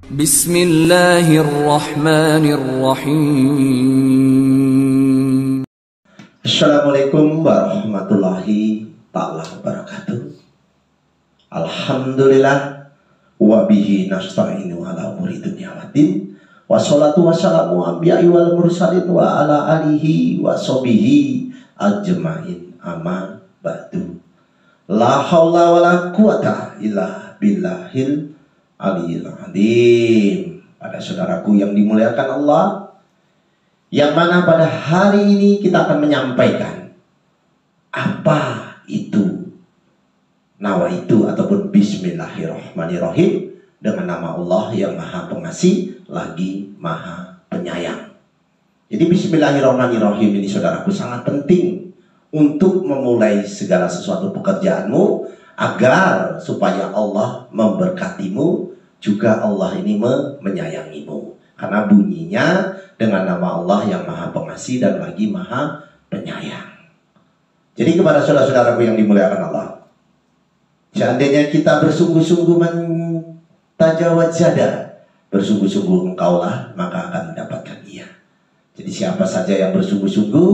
Bismillahirrahmanirrahim. Assalamualaikum warahmatullahi ta'ala wabarakatuh. Alhamdulillah wa bihi nasta'inu ala umuri dunya waddin. Wassalatu wassalamu anbiya'i wal mursalin wa ala alihi wa sahbihi ajma'in amma ba'du. La haula wa la quwata illa billahil aliyil azim. Pada saudaraku yang dimuliakan Allah, yang mana pada hari ini kita akan menyampaikan apa itu nawaitu ataupun bismillahirrahmanirrahim, dengan nama Allah yang maha pengasih lagi maha penyayang. Jadi bismillahirrahmanirrahim ini saudaraku sangat penting untuk memulai segala sesuatu pekerjaanmu, agar supaya Allah memberkatimu, juga Allah ini menyayangimu. Karena bunyinya dengan nama Allah yang maha pengasih dan lagi maha penyayang. Jadi kepada saudara-saudaraku yang dimuliakan Allah, seandainya kita bersungguh-sungguh mentajawad zada, bersungguh-sungguh engkaulah, maka akan mendapatkan ia. Jadi siapa saja yang bersungguh-sungguh,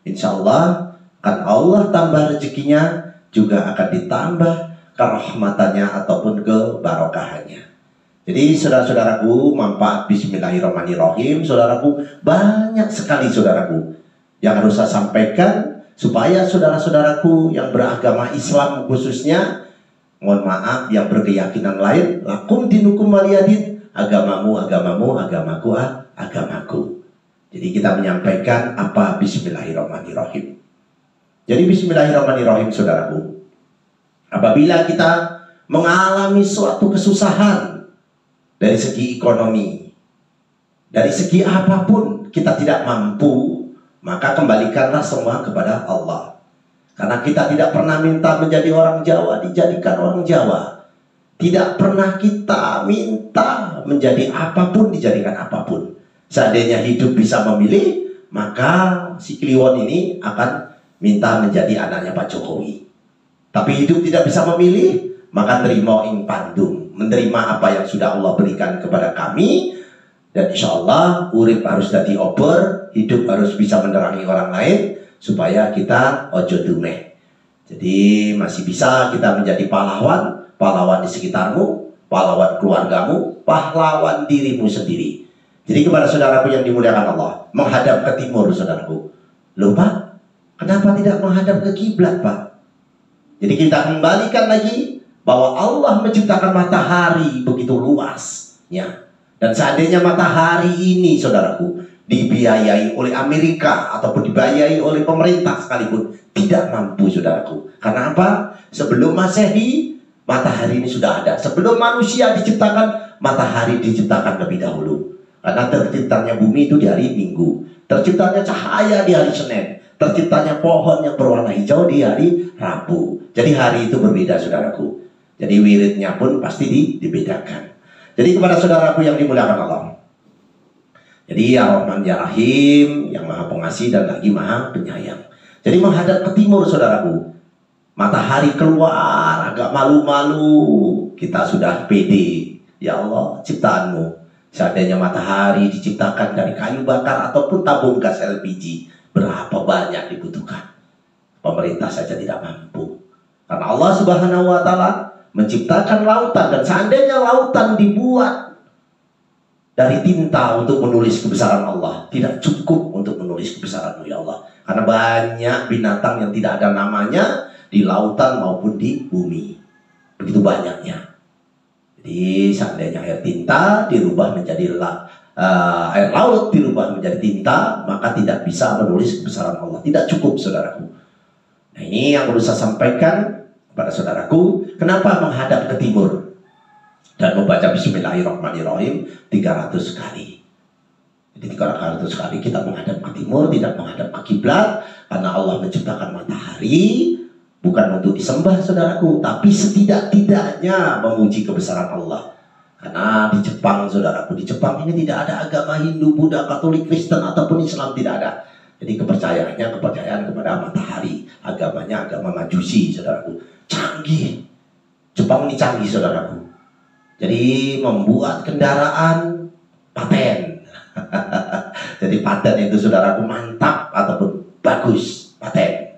insya Allah akan Allah tambah rezekinya, juga akan ditambah kerahmatannya ataupun kebarokahannya. Jadi saudara-saudaraku, manfaat bismillahirrahmanirrahim, saudaraku, banyak sekali saudaraku yang harus saya sampaikan, supaya saudara-saudaraku yang beragama Islam khususnya, mohon maaf, yang berkeyakinan lain, lakum dinukum waliyadin, agamamu agamamu, agamaku agamaku. Jadi kita menyampaikan apa bismillahirrahmanirrahim. Jadi bismillahirrahmanirrahim saudaraku, apabila kita mengalami suatu kesusahan dari segi ekonomi, dari segi apapun kita tidak mampu, maka kembalikanlah semua kepada Allah. Karena kita tidak pernah minta menjadi orang Jawa dijadikan orang Jawa. Tidak pernah kita minta menjadi apapun dijadikan apapun. Seandainya hidup bisa memilih, maka si Kliwon ini akan minta menjadi anaknya Pak Jokowi. Tapi hidup tidak bisa memilih, maka terima ing pandung, menerima apa yang sudah Allah berikan kepada kami. Dan insya Allah urip harus jadi oper, hidup harus bisa menerangi orang lain, supaya kita ojo dumeh. Jadi masih bisa kita menjadi pahlawan, pahlawan di sekitarmu, pahlawan keluargamu, pahlawan dirimu sendiri. Jadi kepada saudaraku yang dimuliakan Allah, menghadap ke timur saudaraku. Loh Pak, kenapa tidak menghadap ke kiblat Pak? Jadi kita kembalikan lagi bahwa Allah menciptakan matahari begitu luasnya. Dan seandainya matahari ini saudaraku dibiayai oleh Amerika ataupun dibiayai oleh pemerintah sekalipun, tidak mampu saudaraku. Karena apa? Sebelum Masehi, matahari ini sudah ada. Sebelum manusia diciptakan, matahari diciptakan lebih dahulu. Karena terciptanya bumi itu di hari Minggu, terciptanya cahaya di hari Senin, terciptanya pohon yang berwarna hijau di hari Rabu. Jadi hari itu berbeda saudaraku. Jadi wiridnya pun pasti dibedakan. Jadi kepada saudaraku yang dimuliakan Allah, jadi ya Rahman ya Rahim, yang maha pengasih dan lagi maha penyayang. Jadi menghadap ke timur saudaraku, matahari keluar agak malu-malu, kita sudah pede. Ya Allah, ciptaanmu, seandainya matahari diciptakan dari kayu bakar ataupun tabung gas LPG, berapa banyak dibutuhkan? Pemerintah saja tidak mampu. Karena Allah Subhanahu wa Ta'ala menciptakan lautan, dan seandainya lautan dibuat dari tinta untuk menulis kebesaran Allah, tidak cukup untuk menulis kebesaran-Mu ya Allah. Karena banyak binatang yang tidak ada namanya di lautan maupun di bumi. Begitu banyaknya. Jadi seandainya air tinta dirubah menjadi air laut dirubah menjadi tinta, maka tidak bisa menulis kebesaran Allah. Tidak cukup saudaraku. Nah ini yang perlu saya sampaikan kepada saudaraku. Kenapa menghadap ke timur dan membaca bismillahirrahmanirrahim 300 kali. Jadi 300 kali kita menghadap ke timur, tidak menghadap ke kiblat. Karena Allah menciptakan matahari bukan untuk disembah saudaraku, tapi setidak-tidaknya memuji kebesaran Allah. Karena di Jepang saudaraku, di Jepang ini tidak ada agama Hindu, Buddha, Katolik, Kristen ataupun Islam, tidak ada. Jadi kepercayaannya kepercayaan kepada matahari. Agamanya agama Majusi saudaraku. Canggih. Jepang ini canggih saudaraku. Jadi membuat kendaraan paten. Jadi paten itu saudaraku mantap ataupun bagus, paten.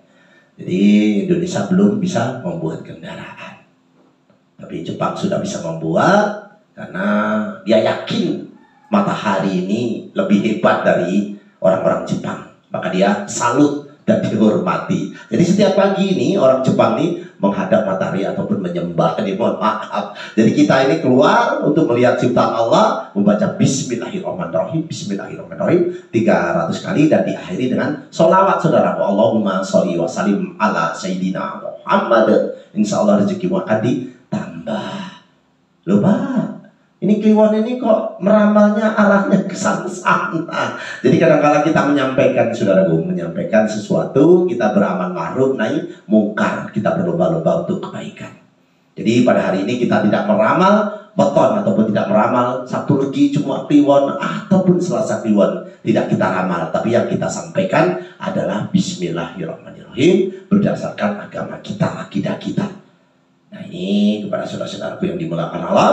Jadi Indonesia belum bisa membuat kendaraan, tapi Jepang sudah bisa membuat karena dia yakin matahari ini lebih hebat dari orang-orang Jepang, maka dia salut dan dihormati. Jadi setiap pagi ini orang Jepang ini menghadap matahari ataupun menyembah, ini mohon maaf. Jadi kita ini keluar untuk melihat ciptaan Allah, membaca Bismillahirrahmanirrahim, Bismillahirrahmanirrahim 300 kali dan diakhiri dengan sholawat saudara. Allahumma sholli wa sallim ala Sayyidina Muhammad. Insya Allah rezekimu akan ditambah. Loh Pak, ini Kliwon ini kok meramalnya arahnya ke sana. Jadi kadang-kadang kita menyampaikan, saudaraku, menyampaikan sesuatu, kita beramal ma'ruf nahi mungkar, kita berlomba-lomba untuk kebaikan. Jadi pada hari ini kita tidak meramal beton ataupun tidak meramal Sabtu Legi, Jumat Kliwon ataupun Selasa Kliwon, tidak kita ramal, tapi yang kita sampaikan adalah Bismillahirrahmanirrahim berdasarkan agama kita, akidah kita. Nah ini kepada saudara-saudaraku yang dimuliakan Allah,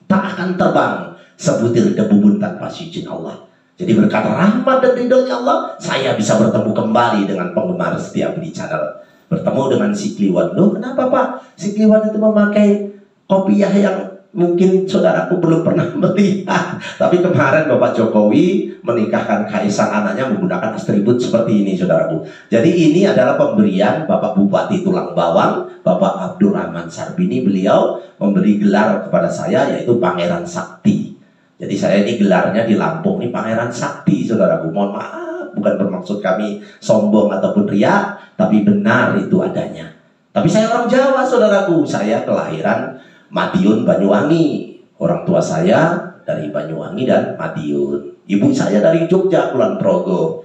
tak akan terbang sebutir debu pun tanpa izin Allah. Jadi berkat rahmat dan ridhonya Allah, saya bisa bertemu kembali dengan penggemar setia di channel. Bertemu dengan si Kliwon. Loh kenapa Pak? Si Kliwon itu memakai kopiah yang mungkin saudaraku belum pernah melihat. Tapi kemarin Bapak Jokowi menikahkan Kaisang anaknya menggunakan atribut seperti ini saudaraku. Jadi ini adalah pemberian Bapak Bupati Tulang Bawang, Bapak Abdurrahman Sarbini. Beliau memberi gelar kepada saya yaitu Pangeran Sakti. Jadi saya ini gelarnya di Lampung ini Pangeran Sakti saudaraku. Mohon maaf, bukan bermaksud kami sombong ataupun riak, tapi benar itu adanya. Tapi saya orang Jawa saudaraku. Saya kelahiran Madiun, Banyuwangi. Orang tua saya dari Banyuwangi dan Madiun. Ibu saya dari Jogja, Kulon Progo.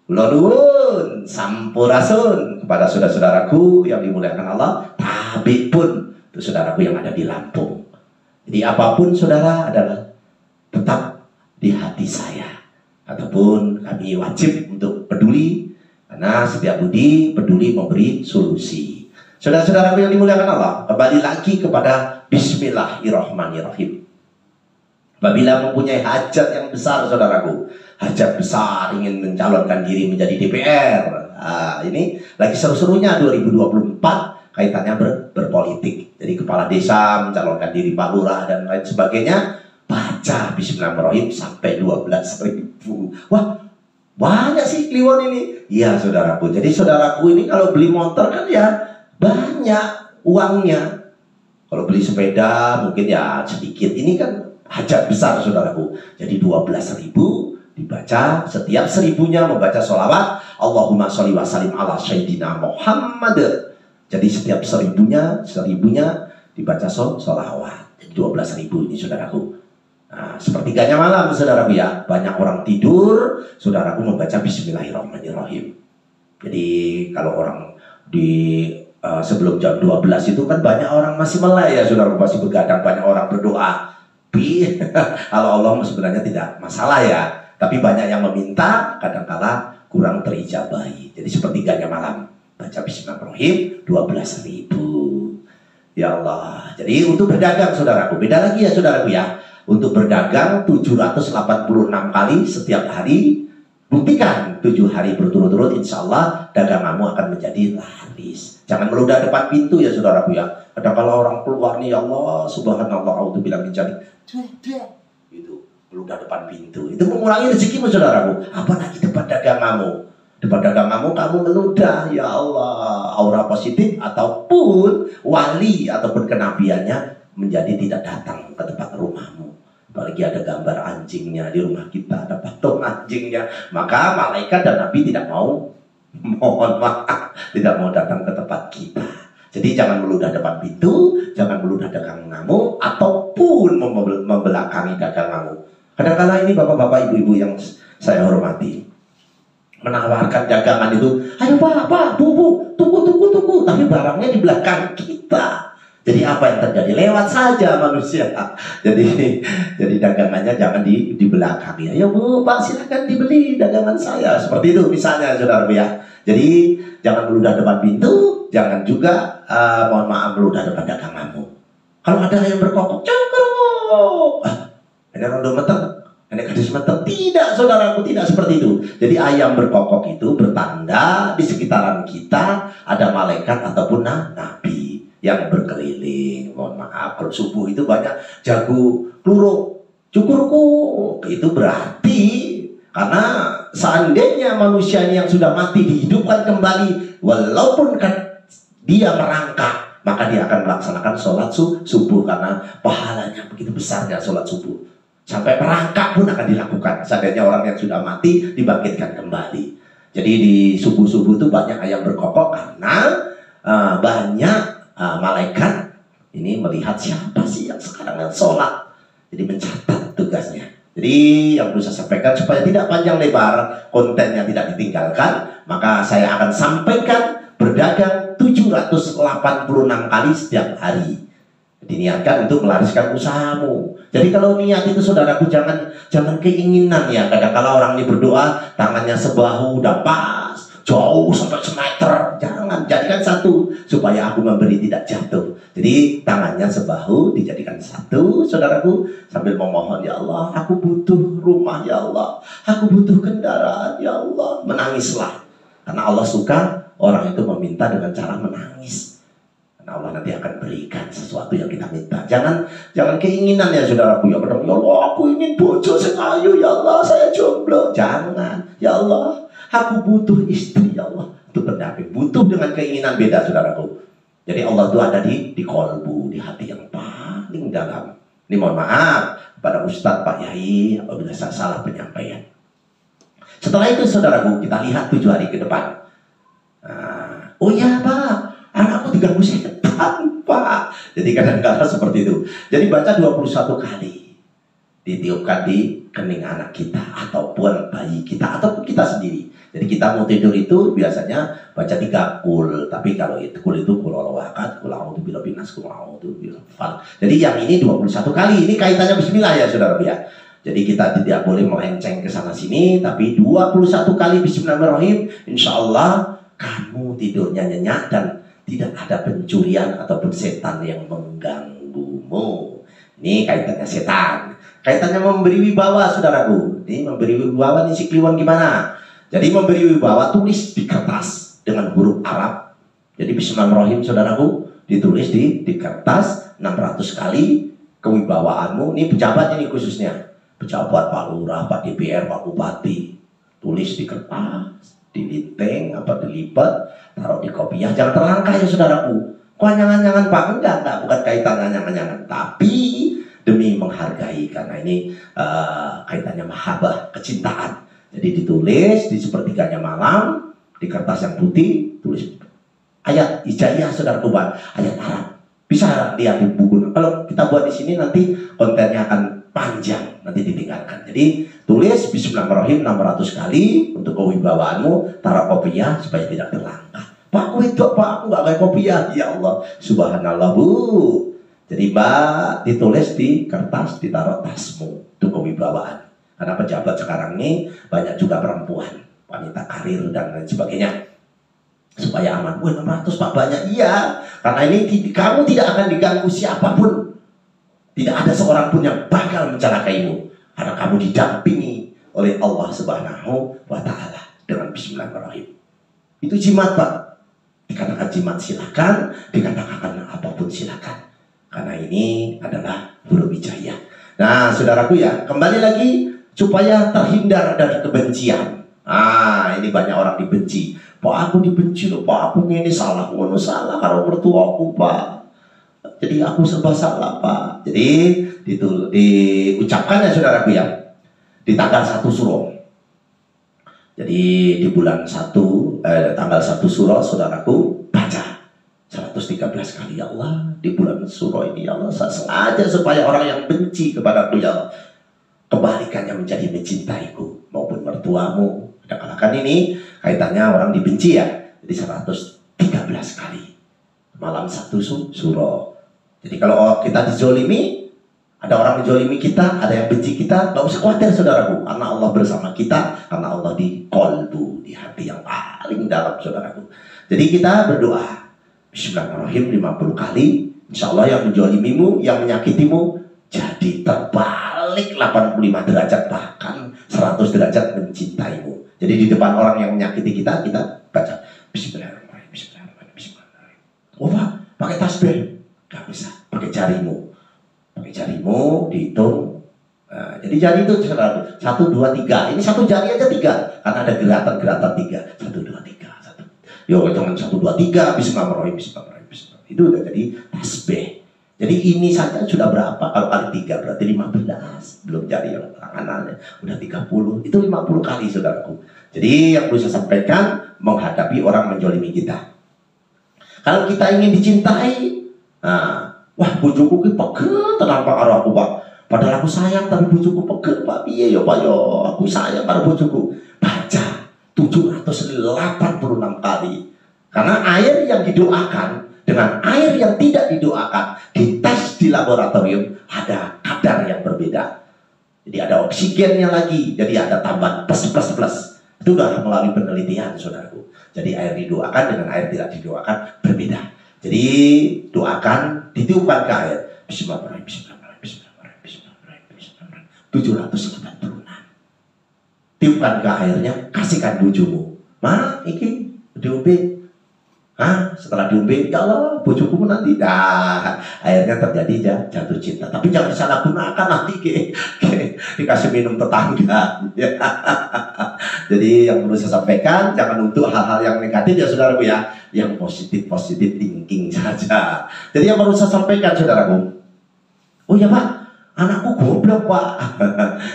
Kula nuwun sampurasun kepada saudara-saudaraku yang dimuliakan Allah. Tapi pun itu saudaraku yang ada di Lampung. Jadi apapun saudara adalah tetap di hati saya. Ataupun kami wajib untuk peduli, karena setiap budi peduli memberi solusi. Saudara-saudaraku yang dimuliakan Allah, kembali lagi kepada Bismillahirrahmanirrahim. Apabila mempunyai hajat yang besar saudaraku, hajat besar ingin mencalonkan diri menjadi DPR. Nah, ini lagi seru-serunya 2024 kaitannya berpolitik. Jadi kepala desa mencalonkan diri Pak Lurah dan lain sebagainya. Baca Bismillahirrahmanirrahim sampai 12.000. Wah, banyak sih Kliwon ini. Iya saudaraku. Jadi saudaraku ini kalau beli motor kan ya banyak uangnya. Kalau beli sepeda mungkin ya sedikit. Ini kan hajat besar saudaraku. Jadi 12.000 dibaca, setiap 1000-nya membaca sholawat Allahumma sholli wa sallim ala Sayyidina Muhammad. Jadi setiap 1000-nya dibaca sholawat. Jadi 12.000 ini saudaraku. Nah, sepertiganya malam saudaraku ya, banyak orang tidur, saudaraku membaca Bismillahirrahmanirrahim. Jadi kalau orang di sebelum jam 12 itu kan banyak orang masih melek ya saudaraku, masih begadang, banyak orang berdoa. Tapi kalau Allah sebenarnya tidak masalah ya, tapi banyak yang meminta, kadang-kala kurang terijabahi. Jadi sepertiganya malam baca Bismillahirrahmanirrahim 12.000. Ya Allah. Jadi untuk berdagang saudaraku, beda lagi ya saudaraku ya. Untuk berdagang 786 kali setiap hari. Buktikan 7 hari berturut-turut, insya Allah daganganmu akan menjadi laris. Jangan meludah depan pintu ya saudaraku ya. Kadang-kala orang keluar nih, ya Allah subhanallah, auzubillah min dzalik. Itu meludah depan pintu. Itu mengurangi rezekimu saudaraku. Apalagi depan daganganmu. Depan daganganmu kamu meludah, ya Allah, aura positif ataupun wali ataupun kenabiannya menjadi tidak datang ke tempat rumahmu. Apalagi ada gambar anjingnya di rumah kita, ada patung anjingnya, maka malaikat dan nabi tidak mau, mohon maaf, tidak mau datang ke tempat kita. Jadi jangan meludah depan pintu, jangan meludah daganganmu ataupun membelakangi daganganmu. Kadang-kadang ini bapak-bapak, ibu-ibu yang saya hormati, menawarkan dagangan itu, ayo pak, bu, tunggu, tapi barangnya di belakang kita. Jadi apa yang terjadi? Lewat saja manusia. Jadi dagangannya jangan di belakang ya. Ya bu, pak silakan dibeli dagangan saya. Seperti itu misalnya saudara ya. Jadi jangan meludah depan pintu, jangan juga mohon maaf meludah depan daganganmu. Kalau ada ayam berkokok, cangkruk. Ini rondo meteng, ini gadis meteng. Tidak, saudaraku, tidak seperti itu. Jadi ayam berkokok itu bertanda di sekitaran kita ada malaikat ataupun nabi yang berkeliling. Mohon maaf, kalau subuh itu banyak jago kluruk, cukurku. Itu berarti karena seandainya manusia yang sudah mati dihidupkan kembali, walaupun kan dia merangkak, maka dia akan melaksanakan sholat subuh karena pahalanya begitu besarnya sholat subuh. Sampai merangkak pun akan dilakukan. Seandainya orang yang sudah mati dibangkitkan kembali. Jadi di subuh-subuh itu banyak ayam berkokok karena banyak malaikat ini melihat siapa sih yang sekarang yang sholat. Jadi mencatat tugasnya. Jadi yang perlu saya sampaikan supaya tidak panjang lebar, kontennya tidak ditinggalkan, maka saya akan sampaikan berdagang 786 kali setiap hari. Diniatkan untuk melariskan usahamu. Jadi kalau niat itu saudaraku jangan keinginan ya. Kadang-kala orang ini berdoa tangannya sebahu udah pas, jauh sampai semeter. Jangan, jadikan satu supaya aku memberi tidak jatuh. Jadi tangannya sebahu dijadikan satu, saudaraku, sambil memohon, ya Allah, aku butuh rumah, ya Allah, aku butuh kendaraan, ya Allah. Menangislah, karena Allah suka orang itu meminta dengan cara menangis. Karena Allah nanti akan berikan sesuatu yang kita minta. Jangan keinginan ya saudaraku, ya Allah, aku ingin bojo sing ayu, ya Allah, saya jomblo. Jangan, ya Allah, aku butuh istri, ya Allah. Itu pendamping, butuh dengan keinginan beda saudaraku. Jadi Allah itu ada di kolbu, di hati yang paling dalam. Ini mohon maaf pada Ustadz, Pak Yai apabila saya salah penyampaian. Setelah itu saudaraku, kita lihat 7 hari ke depan. Oh ya Pak, anakku diganggu setan Pak. Jadi kadang-kadang seperti itu. Jadi baca 21 kali, ditiupkan di kening anak kita ataupun bayi kita ataupun kita sendiri. Jadi kita mau tidur itu biasanya baca 3 kul. Tapi kalau itu kul Allah wakat, kul a'udzu birabbil nas, kul a'udzu birabbil falaq. Jadi yang ini 21 kali. Ini kaitannya bismillah ya saudara ya. Jadi kita tidak boleh melenceng ke sana sini, tapi 21 kali bismillahirrahmanirrahim. Insya Allah kamu tidurnya nyenyak dan tidak ada pencurian ataupun setan yang mengganggumu. Ini kaitannya setan. Kaitannya memberi wibawa saudaraku. Ini memberi wibawa ini si kliwon gimana? Jadi memberi wibawa tulis di kertas dengan huruf Arab. Jadi bismillahirrahmanirrahim saudaraku, ditulis di kertas 600 kali kewibawaanmu. Ini pejabat ini khususnya. Pejabat, Pak Lurah, Pak DPR, Pak Bupati. Tulis di kertas, dilinteng, dilipat, taruh di kopiah. Jangan terlangkah ya saudaraku. Kok anyangan-anyangan Pak? Enggak, bukan kaitan anyangan-anyangan. Tapi demi menghargai, karena ini kaitannya mahabbah, kecintaan. Jadi ditulis di sepertiganya malam, di kertas yang putih, tulis ayat hijaiyah saudaraku, ayat Arab. Bisa lihat di buku. Kalau kita buat di sini nanti kontennya akan panjang, nanti ditinggalkan. Jadi tulis bismillahirrahmanirrahim 600 kali untuk kewibawaanmu, taruh kopiah supaya tidak terlangkah. Pak, itu Pak, aku nggak kayak kopiah. Ya Allah, subhanallah Bu. Jadi Mbak, ditulis di kertas, ditaruh tasmu untuk kewibawaan. Karena pejabat sekarang ini banyak juga perempuan, wanita karir dan lain sebagainya. Supaya aman. Wah 600 Pak banyak. Iya, karena ini kamu tidak akan diganggu siapapun. Tidak ada seorang pun yang bakal mencelakaimu. Karena kamu didampingi oleh Allah Subhanahu wa Ta'ala dengan bismillahirrahmanirrahim. Itu jimat Pak. Dikatakan jimat silakan, dikatakan apapun silakan. Karena ini adalah huruf hijaiyah. Nah saudaraku ya, kembali lagi supaya terhindar dari kebencian. Ini banyak orang dibenci. Pak aku dibenci loh, Pak aku ini salah, ngono salah kalau mertuaku Pak. Jadi aku serba salah Pak. Jadi diucapkan ya saudaraku ya, di tanggal 1 Suro. Jadi di bulan 1 tanggal 1 Suro saudaraku baca 113 kali ya Allah di bulan Suro ini ya Allah. Saya sengaja supaya orang yang benci kepadaku ya Allah kebalikannya menjadi mencintaiku, maupun mertuamu. Kadang-kadang kan ini kaitannya orang dibenci ya. Jadi 113 kali malam 1 Suro. Jadi kalau kita dizolimi, ada orang menzolimi kita, ada yang benci kita, gak usah khawatir saudaraku, karena Allah bersama kita, karena Allah di kolbu, di hati yang paling dalam saudaraku. Jadi kita berdoa bismillahirrahmanirrahim 50 kali, Insya Allah yang menjolimimu, yang menyakitimu, jadi terbalik 85 derajat, bahkan 100 derajat mencintaimu. Jadi di depan orang yang menyakiti kita, kita baca Bismillahirrahmanirrahim, Bismillahirrahmanirrahim, Bismillahirrahmanirrahim. Oh Pak, pakai tasbih? Gak bisa, pakai jarimu. Pakai jarimu, dihitung. Nah, jadi jari itu 1, 2, 3. Ini satu jari aja 3, karena ada gerakan-gerakan 3. 1, 2, 3. Yo, jangan 1, 2, 3. Bismillahirrahmanirrahim, Bismillahirrahmanirrahim, Bismillahirrahmanirrahim. Itu udah jadi tasbih. Jadi ini saja sudah berapa? Kalau kali 3 berarti 15. Belum jari yang tangannya udah 30. Itu 50 kali, saudaraku. Jadi yang perlu saya sampaikan, menghadapi orang menjolimi kita. Kalau kita ingin dicintai, wah bojoku ki pegel tenan Pak karo aku Pak. Padahal aku sayang tapi bojoku pegel Pak. Piye ya Pak yo, aku sayang karo bojoku. Baca 786 kali. Karena air yang didoakan dengan air yang tidak didoakan, dites di laboratorium ada kadar yang berbeda. Jadi ada oksigennya lagi, jadi ada tambahan plus. Itu sudah melalui penelitian, saudaraku. Jadi air didoakan dengan air tidak didoakan berbeda. Jadi doakan, ditiupkan ke air. Bismillahirrahmanirrahim, Bismillahirrahmanirrahim, Bismillahirrahmanirrahim, Bismillahirrahmanirrahim. 786. Tiupkan ke airnya, kasihkan bojomu. Mana iki diombe? Setelah diombe, ya Allah, bojoku nanti. Nah, akhirnya terjadi jatuh cinta. Tapi jangan disalahgunakan nanti dikasih minum tetangga. Jadi yang perlu saya sampaikan, jangan untuk hal-hal yang negatif ya saudaraku ya, yang positif thinking saja. Jadi yang perlu saya sampaikan saudaraku, oh ya Pak, anakku goblok Pak.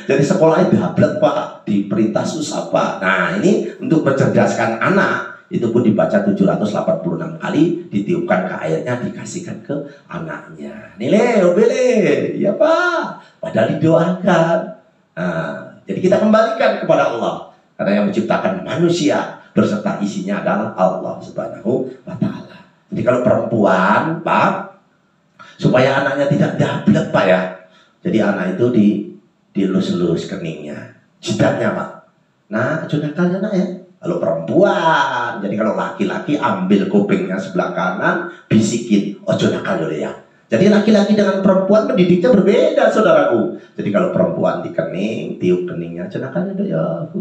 Jadi sekolahnya dablek Pak, diperintah susah Pak. Nah ini untuk mencerdaskan anak, itu pun dibaca 786 kali, ditiupkan ke airnya, dikasihkan ke anaknya. Nile, obele, ya Pak. Padahal didoakan. Nah, jadi kita kembalikan kepada Allah. Karena yang menciptakan manusia berserta isinya adalah Allah Subhanahu wa Ta'ala. Jadi kalau perempuan, Pak, supaya anaknya tidak dablek Pak ya. Jadi anak itu dilus-lus keningnya, jidatnya Pak. Nah, sudah kalian ya. Kalau perempuan, jadi kalau laki-laki ambil kupingnya sebelah kanan, bisikin, ojo nakal ya. Jadi laki-laki dengan perempuan mendidiknya berbeda, saudaraku. Jadi kalau perempuan di kening, tiup keningnya, ojo nakal ya.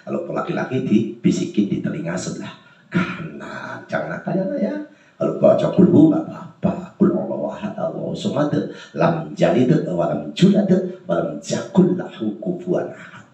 Kalau laki-laki dibisikin di telinga sebelah kanan, jangan nakal ya. Kalau baca kulhu nggak apa-apa. Kul Allahu samad, lam yalid walam yulad walam yakul lahu kufuwan ahad.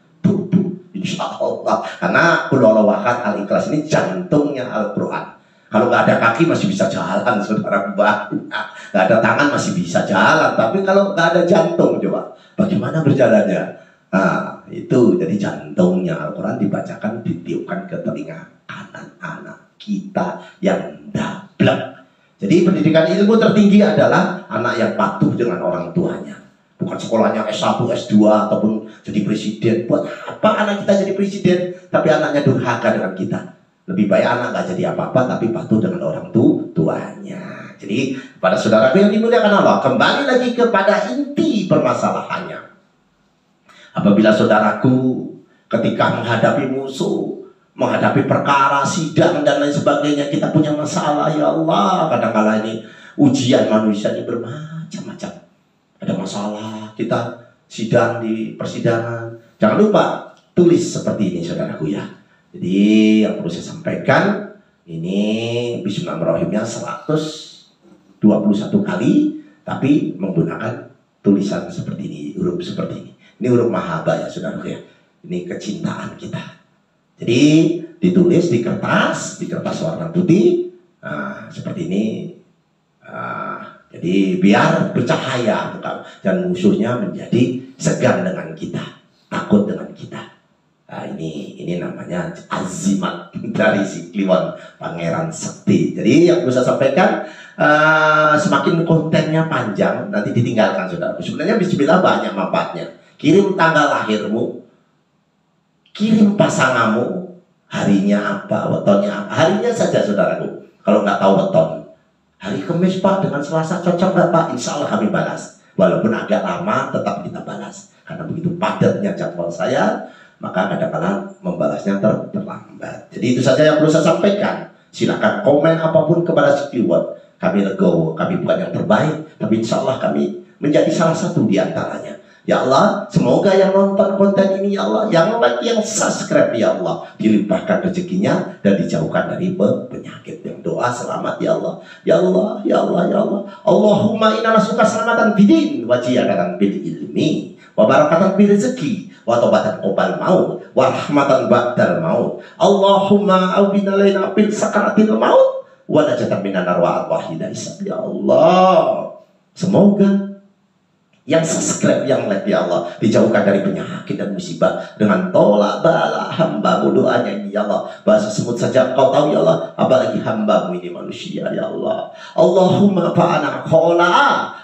Insya Allah, karena Qul Huwallahu Ahad Al-Ikhlas ini jantungnya Al-Quran. Kalau nggak ada kaki masih bisa jalan, saudara banyak. Nggak ada tangan masih bisa jalan, tapi kalau nggak ada jantung, coba bagaimana berjalannya? Nah, itu jadi jantungnya Al-Quran dibacakan, ditiupkan ke telinga kanan anak kita yang dablek. Jadi pendidikan ilmu tertinggi adalah anak yang patuh dengan orang tuanya. Bukan sekolahnya S1, S2 ataupun jadi presiden. Buat apa anak kita jadi presiden tapi anaknya durhaka dengan kita? Lebih baik anak gak jadi apa-apa tapi patuh dengan orang tuanya. Jadi pada saudaraku yang dimuliakan Allah, kembali lagi kepada inti permasalahannya. Apabila saudaraku ketika menghadapi musuh, menghadapi perkara sidang dan lain sebagainya, kita punya masalah, ya Allah, kadang-kala ini ujian manusia ini bermacam-macam. Ada masalah, kita sidang di persidangan. Jangan lupa tulis seperti ini saudaraku ya. Jadi yang perlu saya sampaikan, ini Bismillahirrahmanirrahimnya 121 kali, tapi menggunakan tulisan seperti ini, huruf seperti ini. Ini huruf mahaba ya saudaraku ya. Ini kecintaan kita. Jadi ditulis di kertas warna putih, seperti ini. Jadi biar bercahaya dan musuhnya menjadi segan dengan kita, takut dengan kita. Nah, ini namanya azimat dari si Kliwon Pangeran Sekti. Jadi yang bisa sampaikan, semakin kontennya panjang nanti ditinggalkan saudara. Sebenarnya bismillah banyak manfaatnya. Kirim tanggal lahirmu, kirim pasanganmu, harinya apa, wetonnya apa, harinya saja saudaraku. Kalau nggak tahu weton, hari Kamis Pak dengan Selasa cocok nggak Pak? Insya Allah kami balas. Walaupun agak lama tetap kita balas. Karena begitu padatnya jadwal saya, maka kadang-kadang membalasnya terlambat. Jadi itu saja yang perlu saya sampaikan. Silakan komen apapun kepada si Kliwon. kami legowo, kami bukan yang terbaik, tapi insya Allah kami menjadi salah satu di antaranya. Ya Allah, semoga yang nonton konten ini ya Allah, yang like, yang subscribe ya Allah, dilimpahkan rezekinya dan dijauhkan dari penyakit. Yang doa selamat ya Allah, ya Allah, ya Allah, ya Allah. Allahumma inna nasuka selamatan bidin, wa jiyadatan bil ilmi, wa barakatan bil rezeki, wa tobatan qobal maut, wa rahmatan ba'dal maut. Allahumma awbina laina bil sakaratil maut, wa najatan minan nar wa wahidah. Ya Allah, semoga yang subscribe, yang like ya Allah, dijauhkan dari penyakit dan musibah dengan tolak bala hamba-Mu. Doanya ini ya Allah, bahasa semut saja Engkau tahu ya Allah, apalagi hamba-Mu ini manusia ya Allah. Allahumma fa'ana khola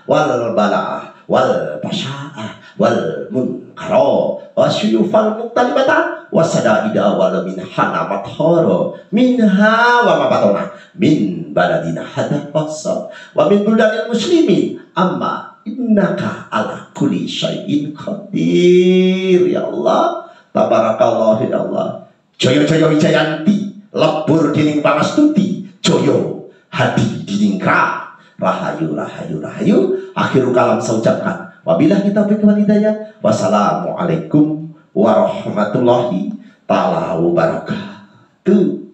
wal bala'ah wal pasya'ah wal munkaro wa syuyufal muktalibata wa sada'ida wal minhana mathoro minha wa mabatona min baladina hadafasa wa min buldanil muslimin amma innaka ala kulli syai'in qadir. Ya Allah, tabarakallah ya Allah. Joyo-joyo wijayanti, lebur dining pangastuti, joyo hadi diningkra, rahayu rahayu rahayu. Akhirul kalam saya ucapkan wabillahi taufiq wal hidayah. Wassalamualaikum warahmatullahi taala wabarakatuh.